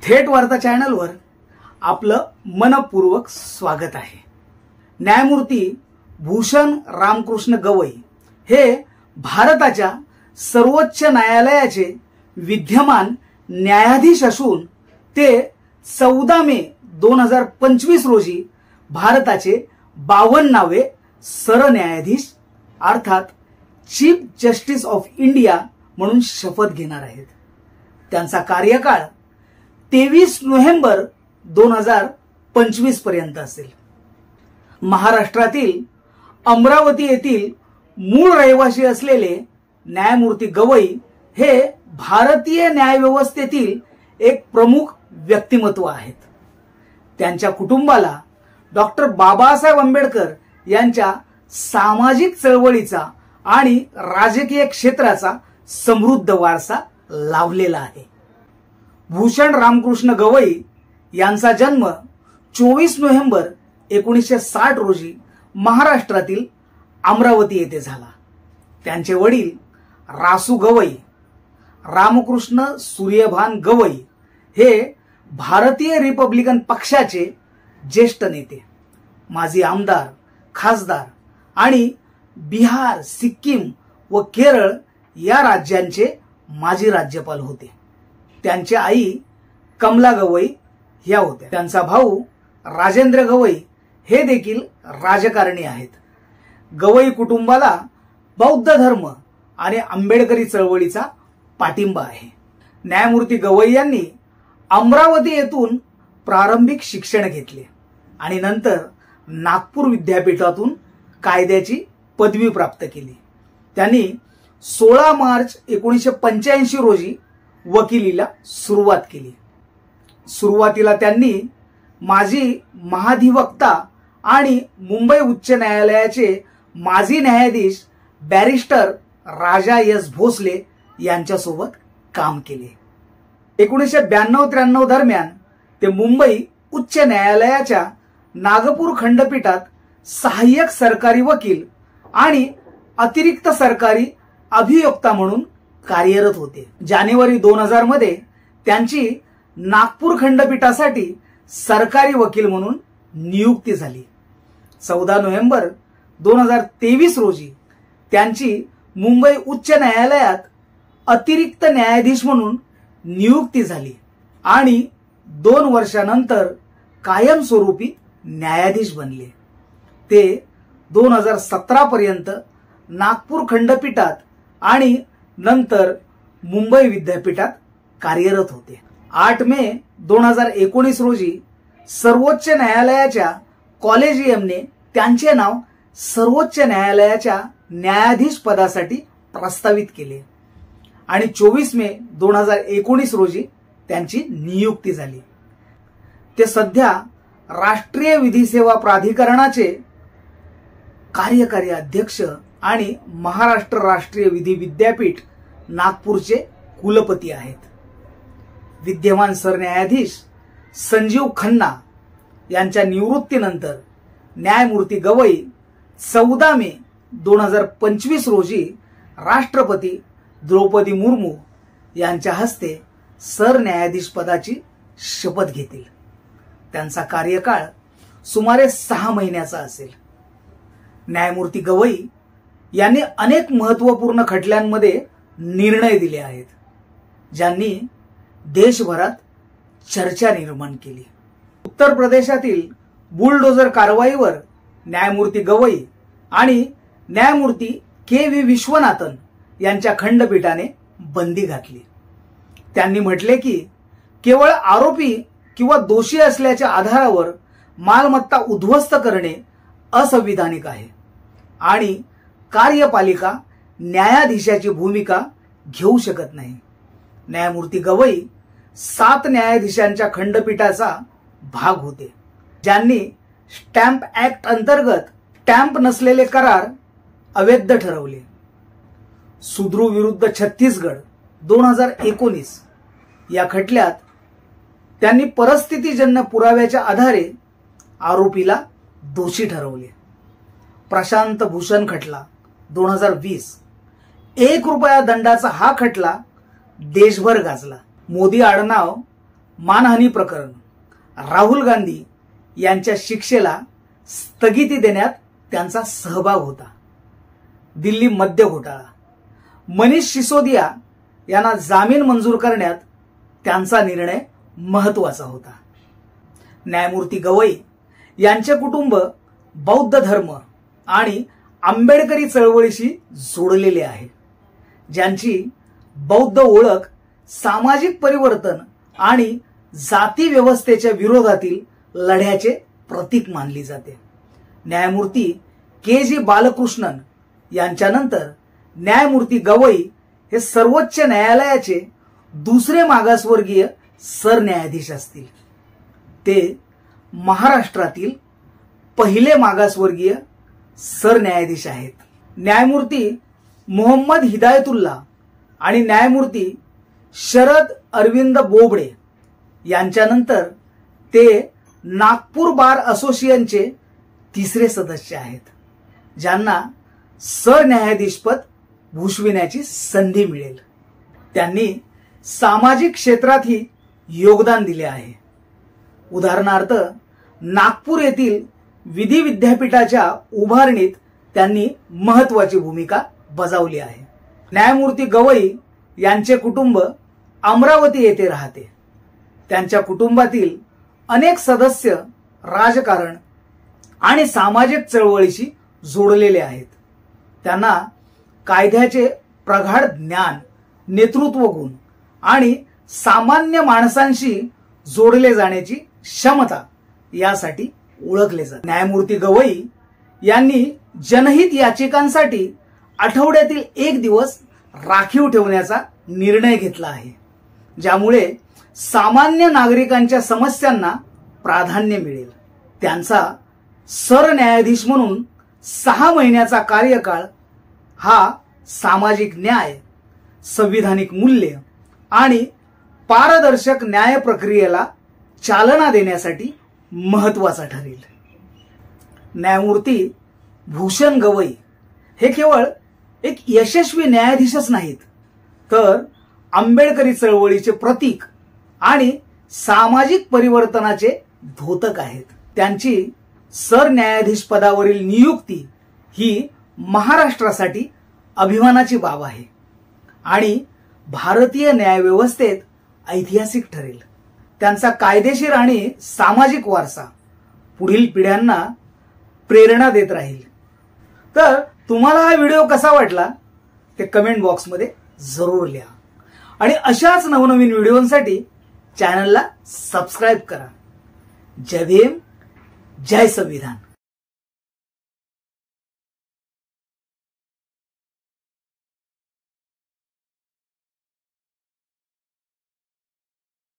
थेट वार्ता चॅनलवर आपलं मनपूर्वक स्वागत आहे। न्यायमूर्ती भूषण रामकृष्ण गवई हे भारताच्या सर्वोच्च न्यायालयाचे विद्यमान न्यायाधीश असून ते 14 मे 2025 रोजी भारताचे 52वे सरन्यायाधीश अर्थात चीफ जस्टिस ऑफ इंडिया म्हणून शपथ घेणार आहेत। त्यांचा कार्यकाळ 23 नोव्हेंबर 2025 पर्यंत असेल। महाराष्ट्रातील अमरावती येथील मूळ रहिवासी असलेले न्यायमूर्ती गवई हे भारतीय न्यायव्यवस्थेतील एक प्रमुख व्यक्तिमत्व आहेत। त्यांच्या कुटुंबाला डॉक्टर बाबासाहेब आंबेडकर यांच्या सामाजिक चळवळीचा आणि राजकीय क्षेत्राचा समृद्ध वारसा लाभलेला आहे। भूषण रामकृष्ण गवई यांचा जन्म 24 नोव्हेंबर 1960 रोजी महाराष्ट्रातील अमरावती येथे झाला। त्यांचे वडील रासू गवई, रामकृष्ण सूर्यभान गवई हे भारतीय रिपब्लिकन पक्षाचे ज्येष्ठ नेते, माजी आमदार, खासदार आणि बिहार, सिक्कीम व केरळ या राज्यांचे माजी राज्यपाल होते। त्यांची आई कमला गवई ह्या होत्या। त्यांचा भाऊ राजेंद्र गवई हे देखील राजकारणी आहेत। गवई कुटुंबाला बौद्ध धर्म आणि आंबेडकरी चळवळीचा पाठिंबा आहे। न्यायमूर्ती गवई यांनी अमरावती येथून प्रारंभिक शिक्षण घेतले आणि नंतर नागपूर विद्यापीठातून कायद्याची पदवी प्राप्त केली। त्यांनी 16 मार्च 1985 रोजी वकिलीला सुरुवात केली। सुरुवातीला त्यांनी माजी महाधिवक्ता आणि मुंबई उच्च न्यायालयाचे माजी न्यायाधीश बॅरिस्टर राजा एस भोसले यांच्यासोबत काम केले। 1992-93 दरम्यान ते मुंबई उच्च न्यायालयाच्या नागपूर खंडपीठात सहाय्यक सरकारी वकील आणि अतिरिक्त सरकारी अभियोक्ता म्हणून कार्यरत होते। जानेवारी 2000 मध्ये त्यांची नागपूर खंडपीठासाठी सरकारी वकील म्हणून नियुक्ती झाली। 14 नोव्हेंबर 2023 रोजी त्यांची मुंबई उच्च न्यायालयात अतिरिक्त न्यायाधीश म्हणून नियुक्ती झाली आणि 2 वर्षानंतर कायमस्वरूपी न्यायाधीश बनले। ते 2017 पर्यंत नागपूर खंडपीठात आणि नंतर मुंबई विद्यापीठात कार्यरत होते। 8 मे 2019 रोजी सर्वोच्च न्यायालयाच्या कॉलेजियमने त्यांचे नाव सर्वोच्च न्यायालयाच्या न्यायाधीश पदासाठी प्रस्तावित केले आणि 24 मे 2019 रोजी त्यांची नियुक्ती झाली। ते सध्या राष्ट्रीय विधी सेवा प्राधिकरणाचे कार्यकारी अध्यक्ष आणि महाराष्ट्र राष्ट्रीय विधी विद्यापीठ नागपूरचे कुलपती आहेत। विद्यमान सरन्यायाधीश संजीव खन्ना यांच्या निवृत्तीनंतर न्यायमूर्ती गवई 14 मे 2025 रोजी राष्ट्रपती द्रौपदी मुर्मू यांच्या हस्ते सरन्यायाधीश पदाची शपथ घेतील। त्यांचा कार्यकाळ सुमारे 6 महिन्याचा असेल। न्यायमूर्ती गवई यांनी अनेक महत्त्वपूर्ण खटल्यांमध्ये निर्णय दिले आहेत, ज्यांनी देशभरात चर्चा निर्माण केली। उत्तर प्रदेशातील बुलडोझर कारवाईवर न्यायमूर्ती गवई आणि न्यायमूर्ती के.व्ही. विश्वनाथन यांच्या खंडपीठाने बंदी घातली। त्यांनी म्हटले की केवळ आरोपी किंवा दोषी असल्याच्या आधारावर मालमत्ता उद्ध्वस्त करणे असंविधानिक आहे आणि कार्यपालिका न्यायाधीशाची भूमिका घेऊ शकत नाही। न्यायमूर्ती गवई 7 न्यायाधीशांच्या खंडपीठाचा भाग होते, ज्यांनी स्टॅम्प ऍक्ट अंतर्गत स्टॅम्प नसलेले करार अवैध ठरवले। सुद्रू विरुद्ध छत्तीसगड 2019 या खटल्यात त्यांनी परिस्थितीजन्य पुराव्याच्या आधारे आरोपीला दोषी ठरवले। प्रशांत भूषण खटला 2020 1 रुपया दंडाचा हा खटला देशभर गाजला। मोदी आडनाव मानहानी प्रकरण, राहुल गांधी यांच्या शिक्षेला स्थगिती देण्यात त्यांचा सहभाग होता. दिल्ली मद्य घोटाळा, मनीष सिसोदिया यांना जामीन मंजूर करण्यात त्यांचा निर्णय महत्वाचा होता. न्यायमूर्ती गवई यांचे कुटुंब बौद्ध धर्म आणि आंबेडकरी चळवळीशी जोडलेले आहे, ज्यांची बौद्ध ओळख सामाजिक परिवर्तन आणि जाती व्यवस्थेच्या विरोधातील लढ्याचे प्रतीक मानली जाते. न्यायमूर्ती के.जी. बालकृष्णन यांच्यानंतर न्यायमूर्ती गवई हे सर्वोच्च न्यायालयाचे दुसरे मागासवर्गीय सरन्यायाधीश असतील. ते महाराष्ट्रातील पहिले मागासवर्गीय सरन्यायाधीश आहेत. न्यायमूर्ती मोहम्मद हिदायतुल्ला आणि न्यायमूर्ती शरद अरविंद बोबडे यांच्यानंतर ते नागपूर बार असोसिएशनचे तिसरे सदस्य आहेत, ज्यांना सरन्यायाधीशपद भूषविण्याची संधी मिळेल. त्यांनी सामाजिक क्षेत्रातही योगदान दिले आहे. उदाहरणार्थ नागपूर येथील विधी विद्यापीठाच्या उभारणीत त्यांनी महत्वाची भूमिका बजावली आहे. न्यायमूर्ती गवई यांचे कुटुंब अमरावती येथे राहते. त्यांच्या कुटुंबातील अनेक सदस्य राजकारण आणि सामाजिक चळवळीशी जोडलेले आहेत. त्यांना कायद्याचे प्रगाढ ज्ञान, नेतृत्व गुण आणि सामान्य माणसांशी जोडले जाण्याची क्षमता यासाठी ओळखले जाते. न्यायमूर्ती गवई यांनी जनहित याचिकांसाठी आठवड्यातील एक दिवस राखीव ठेवण्याचा निर्णय घेतला आहे, ज्यामुळे सामान्य नागरिकांच्या समस्यांना प्राधान्य मिळेल. त्यांचा सरन्यायाधीश म्हणून 6 महिन्याचा कार्यकाळ हा सामाजिक न्याय, संविधानिक मूल्य आणि पारदर्शक न्याय प्रक्रियेला चालना देण्यासाठी महत्वाचा ठरेल. न्यायमूर्ती भूषण गवई हे केवळ एक यशस्वी न्यायाधीशच नाहीत, तर आंबेडकरी चळवळीचे प्रतीक आणि सामाजिक परिवर्तनाचे द्योतक आहेत. त्यांची सरन्यायाधीश पदावरील नियुक्ती ही महाराष्ट्रासाठी अभिमानाची बाब आहे आणि भारतीय न्यायव्यवस्थेत ऐतिहासिक ठरेल. त्यांचा कायदेशीर आणि सामाजिक वारसा पुढील पिढ्यांना प्रेरणा देत राहील. तर तुम्हाला हा व्हिडिओ कसा वाटला ते कमेंट बॉक्समध्ये जरूर लिहा आणि अशाच नवनवीन व्हिडिओंसाठी चॅनलला सबस्क्राइब करा. जय भीम, जय संविधान.